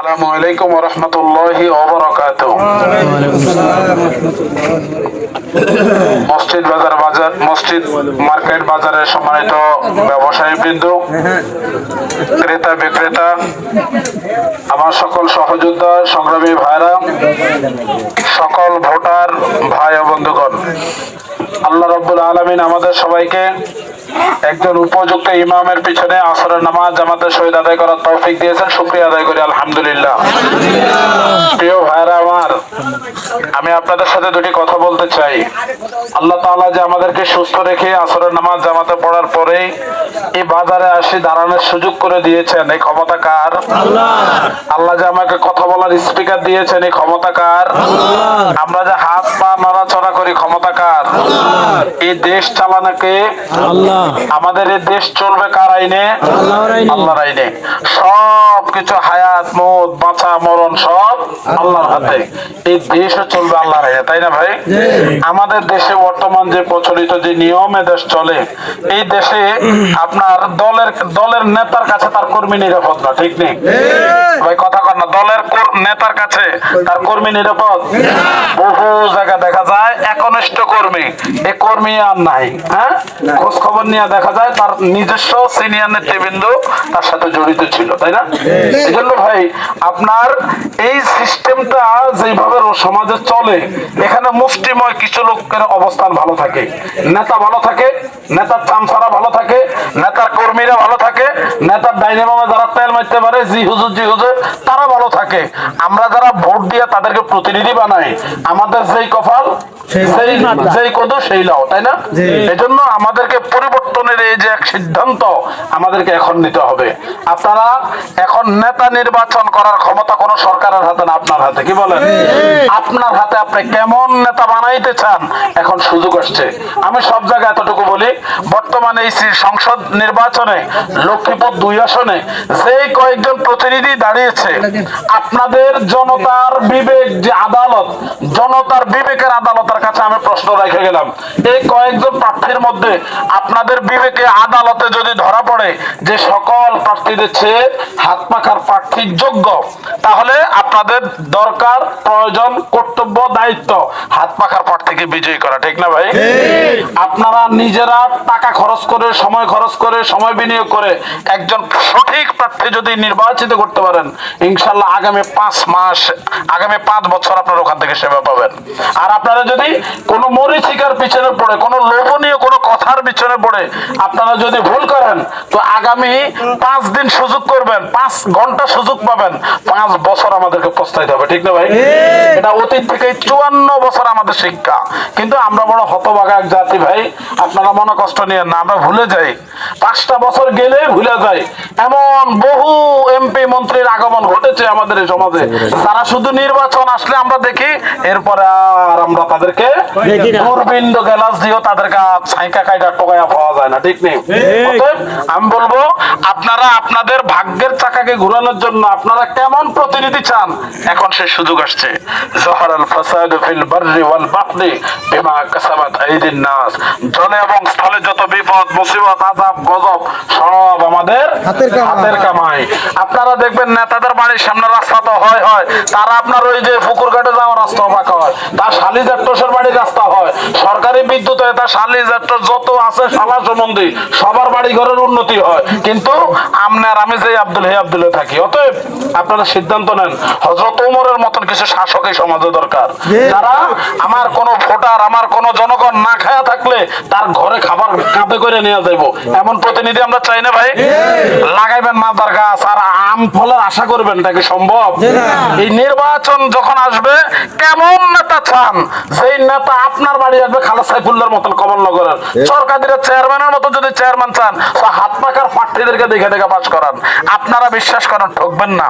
আসসালামু আলাইকুম ওয়া রাহমাতুল্লাহি ওয়া বারাকাতুহু। মসজিদ মার্কেট বাজারের সম্মানিত ব্যবসায়ী বৃন্দ, ক্রেতা বিক্রেতা, আমার সকল সহযোদ্ধা, সংগ্রামী ভাইরা, সকল ভোটার ভাই ও বন্ধুগণ, আল্লাহ রাব্বুল আলামিন আমাদের সবাইকে একজন উপযুক্ত ইমামের পিছনে আসরের নামাজ জামাতের সহিত আদায় করার তৌফিক দিয়েছেন। শুকরিয়া আদায় করি আলহামদুলিল্লাহ। প্রিয় ভাইরা আমার, আমি আপনাদের সাথে দুটি কথা বলতে চাই। আল্লাহ তাআলা যে আমাদেরকে সুস্থ রেখে আসরের নামাজ জামাতে পড়ার পরে এই বাজারে আসি দাঁড়ানোর সুযোগ করে দিয়েছেন, এই ক্ষমতা কার? আল্লাহ যে আমাকে কথা বলার স্পিকার দিয়েছেন, এই ক্ষমতা কার? আমরা যে হাত পা নড়াচড়া করি, ক্ষমতা কার? এই দেশ চালানোকে আল্লাহ। আমাদের এই দেশ চলবে কার আইনে? আল্লাহর আইনে। সব কিছু হায়াত মওত বাঁচা মরণ সব আল্লাহর হাতে। এই দেশও চলবে আল্লাহর আইনে, তাই না ভাই? আমাদের দেশে বর্তমান যে প্রচলিত যে নিয়মে দেশ চলে, এই দেশে আপনার দলের নেতার কাছে তার কর্মী নিরাপদ না, ঠিক নেই ভাই? কথা কর না। দলের নেতার কাছে তার কর্মী নিরাপদ? বহু জায়গা দেখা যায় একনিষ্ঠ কর্মী, এই কর্মী আর নাই। হ্যাঁ, খোঁজ খবর নিয়ে দেখা যায় তার নিজস্ব সিনিয়র নেতৃবৃন্দ তার সাথে জড়িত ছিল, তাই না? এই জন্য ভাই আপনার এই সিস্টেমটা যেভাবে সমাজে চলে, এখানে মুষ্টিময় কিছু লোকের অবস্থান ভালো থাকে, নেতা ভালো থাকে, নেতার চামচারা ভালো থাকে, নেতার কর্মীরা ভালো থাকে, নেতার ডাইনে বামে যারা তেল মারতে পারে জি হুজুর তারা ভালো থাকে। আমরা যারা ভোট দিয়ে তাদেরকে প্রতিনিধি বানাই, আমাদের যেই কপাল যেই কদু সেই লাও, তাই না? এজন্য আমাদেরকে পরিবর্তনের এই যে এক সিদ্ধান্ত আমাদেরকে এখন নিতে হবে। আপনারা এখন নেতা নির্বাচন করার ক্ষমতা কোন সরকারের হাতে না, আপনার হাতে। কি বলেন? আপনার হাতে। আপনি কেমন নেতা বানাইতে চান, এখন সুযোগ আসছে। আমি সব জায়গায় এতটুকু বলি, বর্তমানে এই সংসদ নির্বাচনে লক্ষ্মীপুর 2 আসনে যেই কয়েকজন প্রতিনিধি দাঁড়িয়েছে, আপনাদের জনতার বিবেক যে আদালত, জনতার বিবেকের আদালতের কাছে আমি প্রশ্ন রেখে গেলাম, এই কয়েকজন প্রার্থীর মধ্যে আপনাদের বিবেকে আদালতে যদি ধরা পড়ে যে সকল প্রার্থীদের চেয়ে হাত পাখার প্রার্থী যোগ্য, তাহলে আপনাদের দরকার, প্রয়োজন, কর্তব্য, দায়িত্ব হাত পাখার প্রার্থীকে বিজয়ী করা, ঠিক না ভাই? আপনারা নিজেরা টাকা খরচ করে, সময় খরচ করে, সময় বিনিয়োগ করে একজন সঠিক প্রার্থী যদি নির্বাচিত করতে পারেন, ইনশাল্লাহ আগামী 5 মাস, আগামী 5 বছর আপনারা ওখান থেকে সেবা পাবেন। আর আপনারা যদি কোনো মরীচিকার পিছনে পড়ে, কোনো লোভনীয় কোনো কথার পিছনে পড়ে আপনারা যদি ভুল করেন, তো আগামী 5 দিন সুযোগ করবেন, 5 ঘন্টা সুযোগ পাবেন, 5 বছর আমাদেরকে পস্তাইতে হবে, ঠিক না ভাই? এটা অতীত থেকে 54 বছর আমাদের শিক্ষা। কিন্তু আমরা বড় হতভাগা এক জাতি ভাই, আপনারা মনে কষ্ট নিয়ে না, আমরা ভুলে যাই। 5টা বছর গেলে ভুলে যাই। এমন বহু এমপি মন্ত্রীর আগমন ঘটেছে আমাদের এই সমাজে, তারা শুধু নির্বাচন আসলে আমরা দেখি, এরপরে আর আমরা তাদেরকে দূরবীন গ্লাস দিয়েও তাদেরকে ছাইকা কাইটা টোকাইয়া পাওয়া যায় না, ঠিক নেই? আমি বলবো, আপনারা আপনাদের ভাগ্যের চাকাকে ঘুরানোর জন্য আপনারা কেমন প্রতিনিধি চান, এখন সেই সুযোগ আসছে। জহরাল ফাসাদু ফিল বাররি ওয়াল বাহরি বিমা কাসাবাত আইদিন নাস। জলে এবং স্থলে যত বিপদ, মুসিবত, আযাব, গজব সব আমাদের হাতের কামাই। আপনারা দেখবেন নেতাদের বাড়ির সামনে রাস্তা তো হয়, তারা আপনার ওই যে পুকুর ঘাটে যাওয়ার রাস্তা ফাঁকা হয়, তার শালি জেঠটোসের বাড়ির রাস্তা হয়, সরকারি বিদ্যুৎ হয়, তার শালি জেঠটোস যত আছে শালা সম্বন্ধী সবার বাড়ি ঘরের উন্নতি হয়। কিন্তু আমি যে আব্দুল থাকি। অতএব আপনারা সিদ্ধান্ত নেন, হযরত ওমরের মতন কিছু শাসক এই সমাজে দরকার, যারা আমার কোন ভোটার, আমার কোন জনগণ না খায়া থাকলে তার ঘরে খাবার কাঁধে করে নিয়ে যাইবো, এমন প্রতিনিধি আমরা চাই না ভাই? লাগাইবেন মাদার গাছ আর আম ফলের আশা করবেন, এটা কি সম্ভব? এই নির্বাচন যখন আসবে, কেমন নেতা চান, যেই নেতা আপনার বাড়ি আসবে খালেদ সাইফুল্লাহর মতন কমলনগরের সরকারের চেয়ারম্যানের মতো যদি চেয়ারম্যান চান, তো হাত পাখার প্রার্থীদেরকে দেখে দেখে পাস করান। আপনারা বিশ্বাস করেন, ঠকবেন না।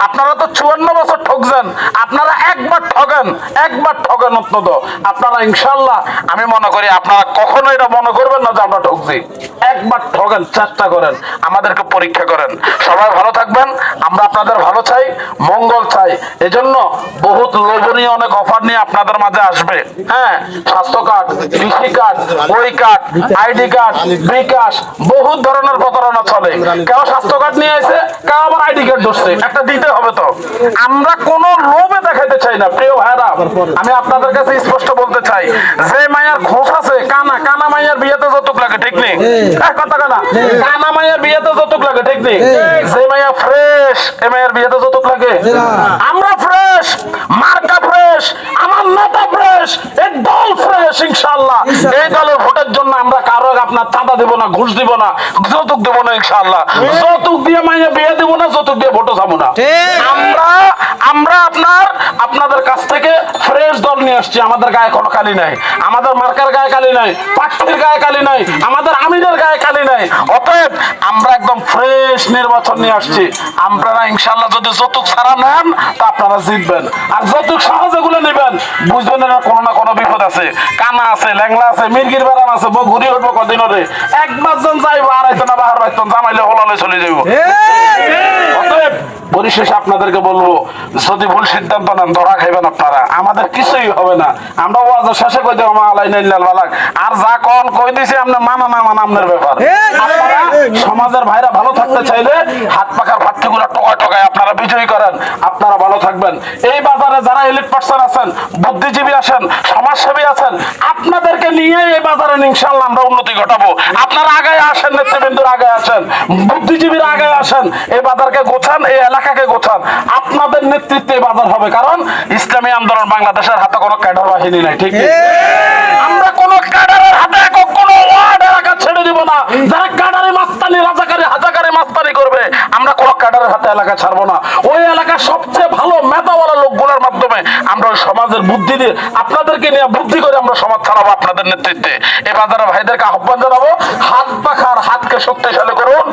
আপনারা তো 54 বছর ঠকছেন, আপনারা একবার ঠকেন অন্তত। আপনারা ইনশাল্লাহ আমি মনে করি আপনারা কখনো এটা মনে করবেন না যে আমরা ঠকছি। একবার ঠকেন, চেষ্টা করেন, আমাদেরকে পরীক্ষা করেন। সবাই ভালো থাকবেন, আমরা আপনাদের ভালো চাই। মঙ্গল চাই। এজন্য বহুত লোভনীয় অনেক অফার নিয়ে আপনাদের মাঝে আসবে। হ্যাঁ, স্বাস্থ্য কার্ড, কৃষি কার্ড, বই কার্ড, আইডি কার্ড, বিকাশ, বহুত ধরনের প্রতারণা চলে। কেউ স্বাস্থ্য কার্ড নিয়ে এসে, কেউ আবার আইডি কার্ড ধরছে, একটা দিতে হবে তো। আমরা কোন লোভে দেখাইতে চাই না প্রিয় ভাইরা। আমি আপনাদের কাছে স্পষ্ট বলতে চাই, যে মায়ের খোঁজ আছে কানা, কানা মায়ের বিয়েতে যৌতুক লাগে, ঠিক নেই? কথা কানা, কানা মায়ের বিয়েতে যৌতুক লাগে, ঠিক নেই? যে মাইয়া ফ্রেশ, এ মায়ের বিয়েতে যৌতুক লাগে? আমরা ফ্রেশ, মার্কা ফ্রেশ, আমার নেতা ফ্রেশ, এই দল ফ্রেশ ইনশাআল্লাহ। এই দলের ভোটের জন্য আমরা কারো আপনার চাঁদা দেব না, ঘুষ দিব না, যৌতুক দেব না ইনশাআল্লাহ। যৌতুক দিয়ে মাইয়া বিয়ে দেব না, যৌতুক দিয়ে ভোটও যাবো না। আমরা আপনাদের কাছ থেকে ফ্রেশ দল নিয়ে আসছি। আমাদের গায়ে কোনো কালি নাই, আমাদের মার্কার গায়ে কালি নাই, প্রার্থীর গায়ে কালি নাই, আমাদের আমিনের গায়ে কালি নাই। অতএব আমরা একদম ফ্রেশ নির্বাচন নিয়ে আসছি। আপনারা ইনশাআল্লাহ যদি যৌতুক ছাড়া নেন তা আপনারা জিতবেন, আর যৌতুক সহজে গুলো নেবেন, বুঝবেন এর কোনো না কোনো বিপদ আছে। কানা আছে, ল্যাংলা আছে, মির্গির বেড়ান আছে, বউ ঘুরি উঠবো কদিন ওরে, একবার জন যাইবো আর আইতো না, বাহার বাইতো জামাইলে হলালে চলে যাইব। অতএব পরিশেষে আপনাদেরকে বলবো, যদি ভুল সিদ্ধান্ত নেন ধরা খাইবেন আপনারা, আমাদের কিছুই হবে না। আমরা ওয়াজের শেষে কই দেব মা আলাই নাইলাল বালাক, আর যা কোন কই দিছি আপনি মানা না মানা আপনার ব্যাপার। আপনারা সমাজের ভাইরা ভালো থাকতে চাইলে হাত পাখার প্রার্থীগুলো টকায় টকায় আপনারা বিজয়ী করেন, আপনারা ভালো থাকবেন। এই বাজারে যারা এলিট পার্সন আছেন, বুদ্ধিজীবী আছেন, সমাজসেবী আছেন, আপনাদেরকে নিয়ে এই বাজারে ইনশাআল্লাহ আমরা উন্নতি ঘটাবো। আপনারা আগে আসেন, নেতৃবৃন্দরা আগে আসেন, বুদ্ধিজীবীরা আগে আসেন, এই বাজারকে গোছান, এই এলাকাকে গোছান। আপনাদের নেতৃত্বে বাজার হবে, কারণ ইসলামী আন্দোলন বাংলাদেশের হাতে কোনো ক্যাডার বাহিনী নাই, ঠিক আছে? আমরা কোনো ক্যাডারের হাতে কোনো ওয়ার্ড এলাকা ছেড়ে দিব না। যারা ক্যাডারে মাস্তানি, রাজাকারী, হাজাকারী মাস্তানি করবে, আমরা কোনো ক্যাডারের হাতে এলাকা ছাড়বো না। ওই এলাকার সবচেয়ে ভালো মেধাওয়ালা লোকগুলোর মাধ্যমে আমরা ওই সমাজের বুদ্ধি দিয়ে, আপনাদেরকে নিয়ে বুদ্ধি করে আমরা সমাজ চালাবো আপনাদের নেতৃত্বে। এ বাজারে ভাইদেরকে আহ্বান জানাবো, হাত পাখার হাতকে শক্তিশালী করুন।